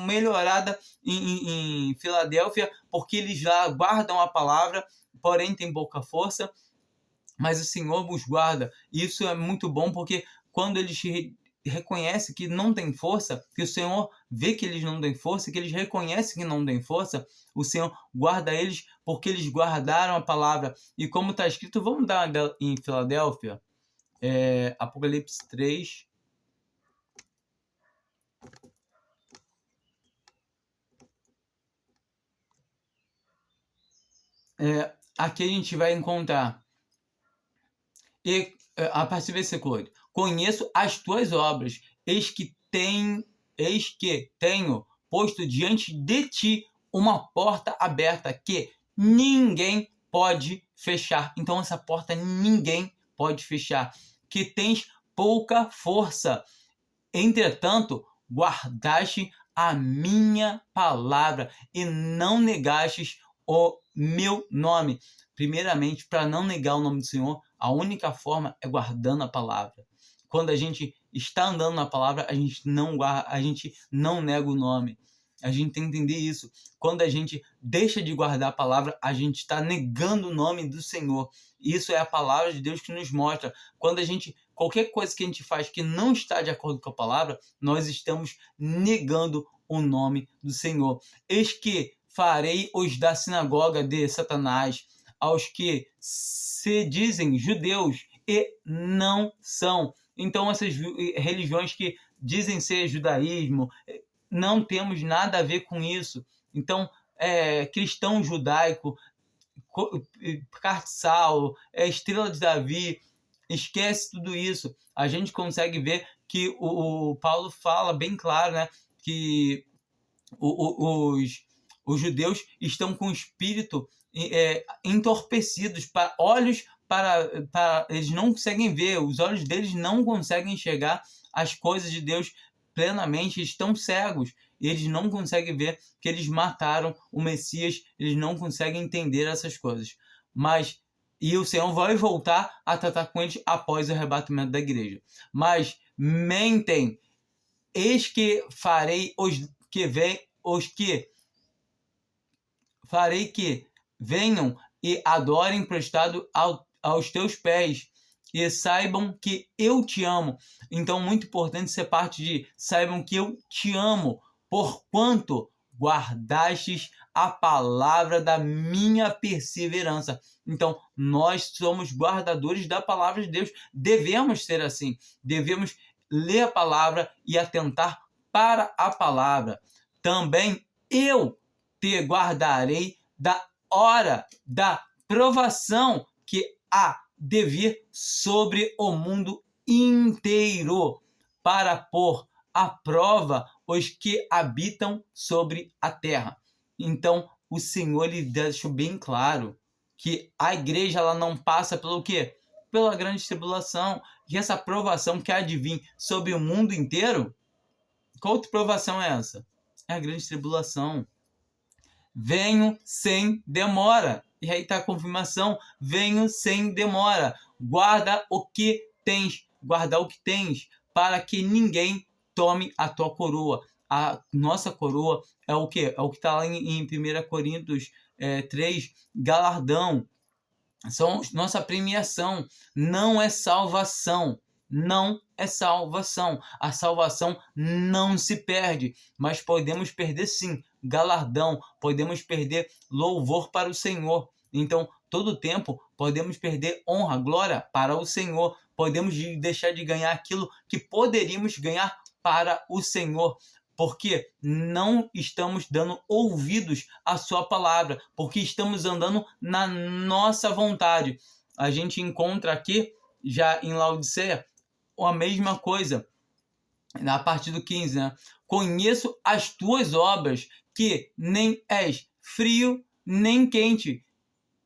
melhorada em Filadélfia, porque eles lá guardam a palavra, porém tem pouca força. Mas o Senhor os guarda. E isso é muito bom, porque quando eles reconhecem que não tem força, que o Senhor vê que eles não têm força, que eles reconhecem que não têm força, o Senhor guarda eles porque eles guardaram a palavra. E como está escrito, vamos dar em Filadélfia, Apocalipse 3. Aqui a gente vai encontrar. E a partir do versículo 8: conheço as tuas obras, eis que tenho posto diante de ti uma porta aberta que ninguém pode fechar. Então essa porta ninguém pode fechar. Que tens pouca força. Entretanto, guardaste a minha palavra e não negastes o meu nome. Primeiramente, para não negar o nome do Senhor, a única forma é guardando a palavra. Quando a gente está andando na palavra, a gente não nega o nome. A gente tem que entender isso. Quando a gente deixa de guardar a palavra, a gente está negando o nome do Senhor. Isso é a palavra de Deus que nos mostra. Quando qualquer coisa que a gente faz que não está de acordo com a palavra, nós estamos negando o nome do Senhor. Eis que farei os da sinagoga de Satanás, aos que se dizem judeus e não são. Então, essas religiões que dizem ser judaísmo, não temos nada a ver com isso. Então, cristão judaico, carta de Saulo, estrela de Davi, esquece tudo isso. A gente consegue ver que o Paulo fala bem claro, né, que os judeus estão com o espírito entorpecidos, olhos para eles não conseguem ver, os olhos deles não conseguem enxergar as coisas de Deus plenamente, estão cegos, e eles não conseguem ver que eles mataram o Messias, eles não conseguem entender essas coisas. E o Senhor vai voltar a tratar com eles após o arrebatamento da igreja. Mas mentem, eis que farei que venham e adorem prostrado aos teus pés, e saibam que eu te amo. Então, muito importante ser parte de saibam que eu te amo, porquanto guardastes a palavra da minha perseverança. Então, nós somos guardadores da palavra de Deus. Devemos ser assim. Devemos ler a palavra e atentar para a palavra. Também eu te guardarei da hora da provação que há de vir sobre o mundo inteiro, para pôr à prova os que habitam sobre a terra. Então, o Senhor lhe deixou bem claro que a igreja ela não passa pelo quê? Pela grande tribulação. E essa provação que há de vir sobre o mundo inteiro, qual outra provação é essa? É a grande tribulação. Venho sem demora. E aí está a confirmação. Venho sem demora. Guarda o que tens. Guarda o que tens, para que ninguém tome a tua coroa. A nossa coroa é o quê? É o que está lá em 1 Coríntios 3, galardão. São nossa premiação. Não é salvação. Não é salvação. A salvação não se perde, mas podemos perder sim galardão, podemos perder louvor para o Senhor. Então, todo tempo podemos perder honra, glória para o Senhor. Podemos deixar de ganhar aquilo que poderíamos ganhar para o Senhor, porque não estamos dando ouvidos à sua palavra, porque estamos andando na nossa vontade. A gente encontra aqui, já em Laodiceia, a mesma coisa, na parte do 15, né? Conheço as tuas obras, que nem és frio nem quente.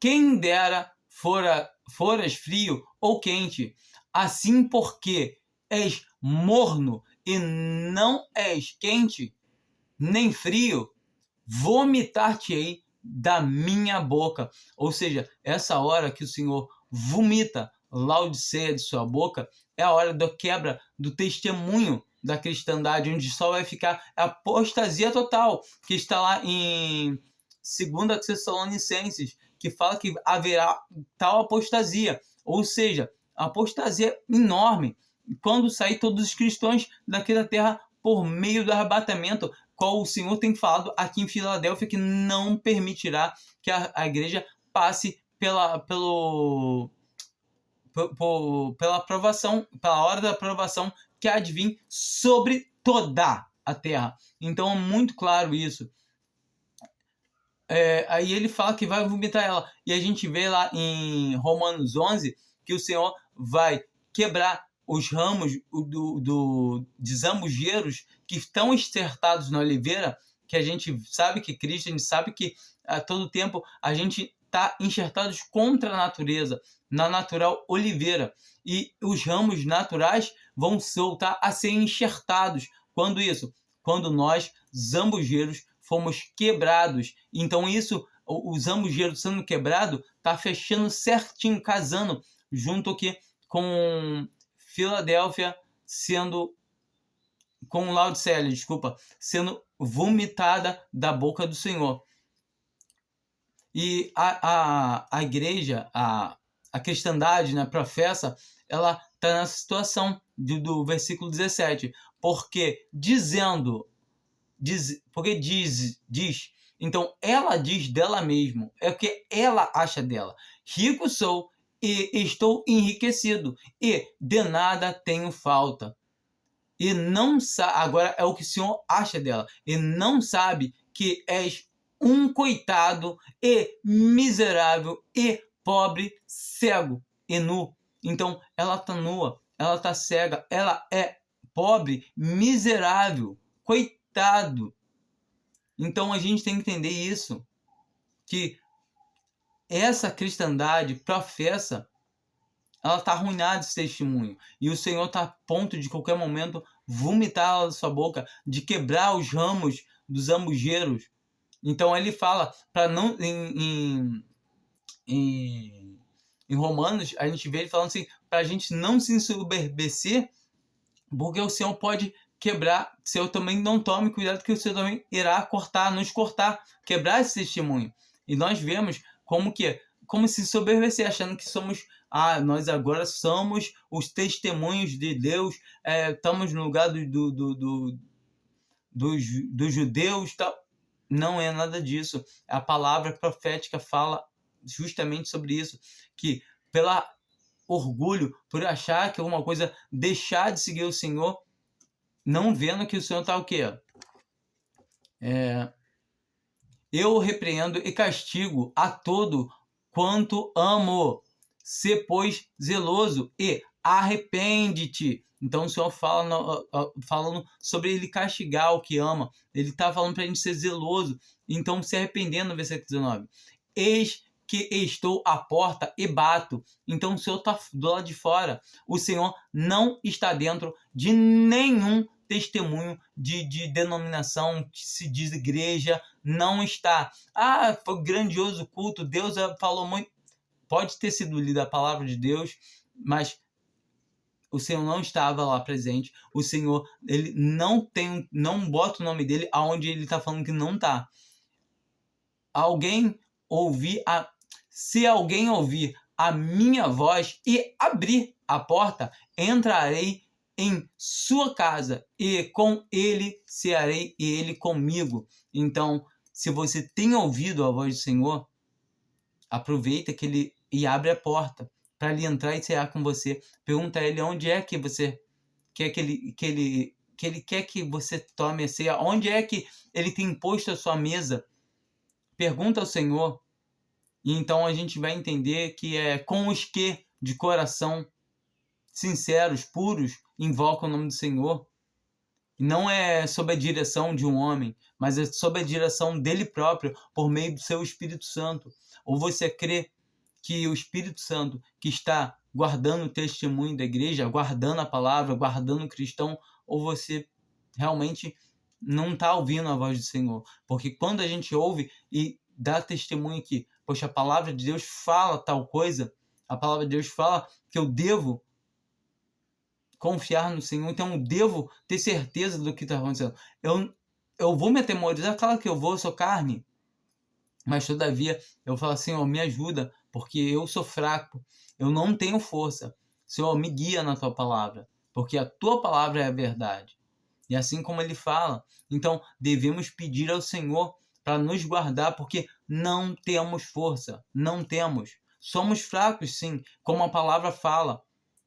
Quem dera foras frio ou quente. Assim, porque és morno e não és quente, nem frio, vomitar-te-ei da minha boca. Ou seja, essa hora que o Senhor vomita Laodiceia de sua boca, é a hora da quebra do testemunho da cristandade, onde só vai ficar a apostasia total, que está lá em 2 Tessalonicenses, que fala que haverá tal apostasia, ou seja, apostasia enorme, quando sair todos os cristãos daqui da terra por meio do arrebatamento, qual o Senhor tem falado aqui em Filadélfia, que não permitirá que a igreja passe pela aprovação, pela hora da aprovação que há de vir sobre toda a terra. Então é muito claro isso. Aí ele fala que vai vomitar ela. E a gente vê lá em Romanos 11 que o Senhor vai quebrar os ramos de zambujeiros que estão encertados na oliveira, que a gente sabe que Cristo, a gente sabe que a todo tempo a gente está enxertados contra a natureza, na natural oliveira. E os ramos naturais vão voltar a ser enxertados Quando isso? Quando nós, zambujeiros, fomos quebrados. Então isso, o zambujeiro sendo quebrado, está fechando certinho, casando, junto aqui com Filadélfia sendo... com Laodiceia, desculpa, sendo vomitada da boca do Senhor. E a igreja, a cristandade, né, professa, ela está nessa situação do versículo 17. Porque porque diz, então ela diz dela mesma, é o que ela acha dela. Rico sou e estou enriquecido, e de nada tenho falta. E não sabe, agora é o que o Senhor acha dela, e não sabe que és um coitado e miserável e pobre, cego e nu. Então ela está nua, ela está cega, ela é pobre, miserável, coitado. Então a gente tem que entender isso, que essa cristandade professa, ela está arruinada esse testemunho. E o Senhor está a ponto de qualquer momento vomitar ela da sua boca, de quebrar os ramos dos zambujeiros. Então ele fala, para não... Em Romanos, a gente vê ele falando assim, para a gente não se ensoberbecer, porque o Senhor pode quebrar, se eu também não tome cuidado, que o Senhor também irá nos cortar, quebrar esse testemunho. E nós vemos como se soberbecer, achando que somos... nós agora somos os testemunhos de Deus, estamos no lugar dos judeus, tal. Não é nada disso. A palavra profética fala justamente sobre isso, que pela orgulho, por achar que alguma coisa, deixar de seguir o Senhor, não vendo que o Senhor está o quê? Eu repreendo e castigo a todo quanto amo. Sê, pois, zeloso e arrepende-te. Então o Senhor fala falando sobre ele castigar o que ama. Ele está falando para a gente ser zeloso. Então se arrependendo, no versículo 19. Eis que estou à porta e bato. Então o Senhor está do lado de fora. O Senhor não está dentro de nenhum testemunho de denominação que se diz igreja. Não está. Foi grandioso o culto, Deus falou muito. Pode ter sido lida a palavra de Deus, mas o Senhor não estava lá presente. O Senhor, ele não bota o nome dele aonde ele está falando que não está. Se alguém ouvir a minha voz e abrir a porta, entrarei em sua casa e com ele cearei e ele comigo. Então, se você tem ouvido a voz do Senhor, aproveita e abre a porta para ele entrar e cear com você. Pergunta a ele onde é que você quer que ele quer que você tome a ceia, onde é que ele tem posto a sua mesa. Pergunta ao Senhor, e então a gente vai entender que é com os que de coração sinceros, puros, invocam o nome do Senhor. Não é sob a direção de um homem, mas é sob a direção dele próprio, por meio do seu Espírito Santo. Ou você crê que o Espírito Santo, que está guardando o testemunho da igreja, guardando a palavra, guardando o cristão, ou você realmente não está ouvindo a voz do Senhor? Porque quando a gente ouve e dá testemunho que, poxa, a palavra de Deus fala tal coisa, a palavra de Deus fala que eu devo confiar no Senhor, então eu devo ter certeza do que está acontecendo. Eu vou me atemorizar, claro que eu vou, eu sou carne, mas todavia eu falo assim, Senhor, me ajuda, porque eu sou fraco, eu não tenho força. Senhor, me guia na tua palavra, porque a tua palavra é a verdade. E assim como ele fala, então devemos pedir ao Senhor para nos guardar, porque não temos força, não temos. Somos fracos, sim, como a palavra fala.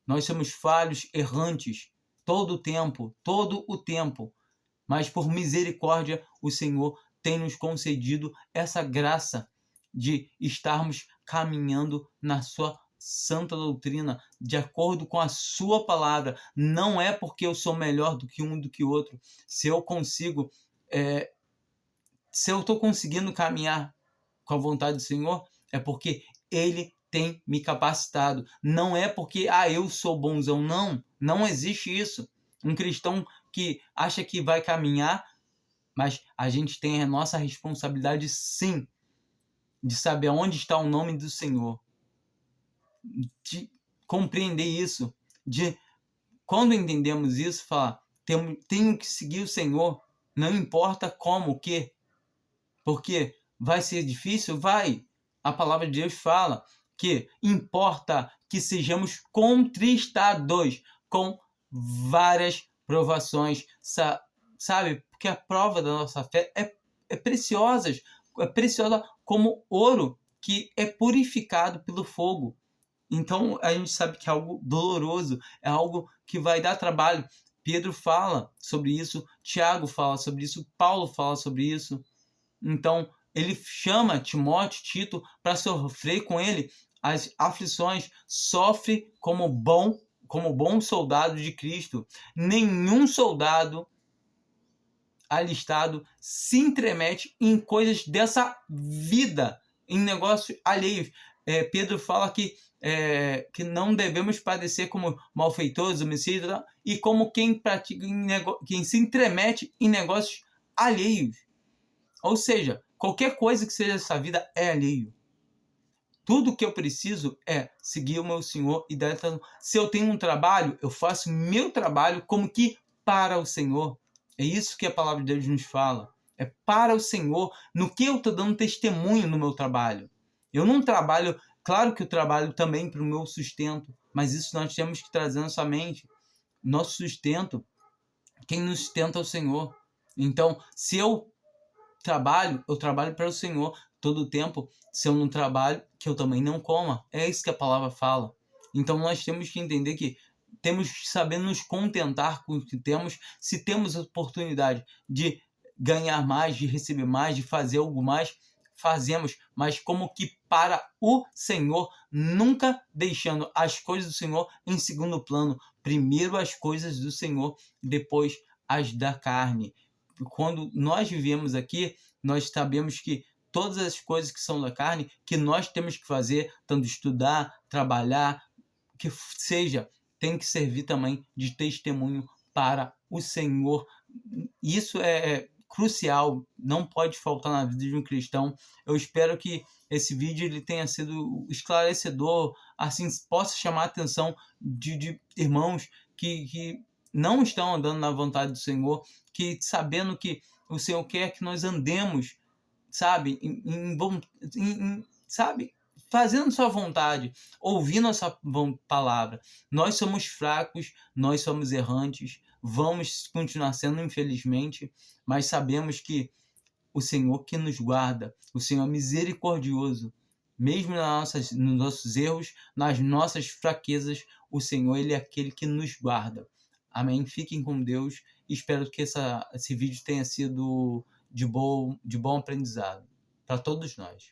Nós somos falhos, errantes, todo o tempo. Mas por misericórdia, o Senhor tem nos concedido essa graça de estarmos caminhando na sua santa doutrina, de acordo com a sua palavra. Não é porque eu sou melhor do que um do que outro. Se eu estou conseguindo caminhar com a vontade do Senhor, é porque Ele tem me capacitado. Não é porque eu sou bonzão, não existe isso. Um cristão que acha que vai caminhar, mas a gente tem a nossa responsabilidade, sim, de saber onde está o nome do Senhor, de compreender isso, de quando entendemos isso, falar, tenho que seguir o Senhor, não importa como, o que, porque vai ser difícil? Vai. A palavra de Deus fala que importa que sejamos contristados com várias provações, sabe? Porque a prova da nossa fé é preciosa como ouro que é purificado pelo fogo. Então a gente sabe que é algo doloroso, é algo que vai dar trabalho. Pedro fala sobre isso, Tiago fala sobre isso, Paulo fala sobre isso. Então ele chama Timóteo, Tito, para sofrer com ele as aflições, sofre como bom soldado de Cristo. Nenhum soldado alistado se intromete em coisas dessa vida, em negócios alheios. Pedro fala que não devemos padecer como malfeitores, homicídios, e como quem se intromete em negócios alheios. Ou seja, qualquer coisa que seja essa vida é alheio. Tudo que eu preciso é seguir o meu Senhor e dar. Se eu tenho um trabalho, eu faço meu trabalho como que para o Senhor. É isso que a palavra de Deus nos fala. É para o Senhor, no que eu estou dando testemunho no meu trabalho. Eu não trabalho, claro que eu trabalho também para o meu sustento, mas isso nós temos que trazer na sua mente. Nosso sustento, quem nos sustenta é o Senhor. Então, se eu trabalho para o Senhor todo o tempo. Se eu não trabalho, que eu também não coma. É isso que a palavra fala. Então nós temos que entender que temos que saber nos contentar com o que temos. Se temos a oportunidade de ganhar mais, de receber mais, de fazer algo mais, fazemos, mas como que para o Senhor, nunca deixando as coisas do Senhor em segundo plano. Primeiro as coisas do Senhor, depois as da carne. Quando nós vivemos aqui, nós sabemos que todas as coisas que são da carne, que nós temos que fazer, tanto estudar, trabalhar, que seja, tem que servir também de testemunho para o Senhor. Isso é crucial, não pode faltar na vida de um cristão. Eu espero que esse vídeo ele tenha sido esclarecedor, assim, possa chamar a atenção de irmãos que não estão andando na vontade do Senhor, que sabendo que o Senhor quer que nós andemos, sabe, sabe, fazendo sua vontade, ouvindo a sua palavra. Nós somos fracos, nós somos errantes, vamos continuar sendo, infelizmente, mas sabemos que o Senhor que nos guarda, o Senhor misericordioso, mesmo nos nossos erros, nas nossas fraquezas, o Senhor ele é aquele que nos guarda. Amém? Fiquem com Deus. Espero que esse vídeo tenha sido de bom aprendizado para todos nós.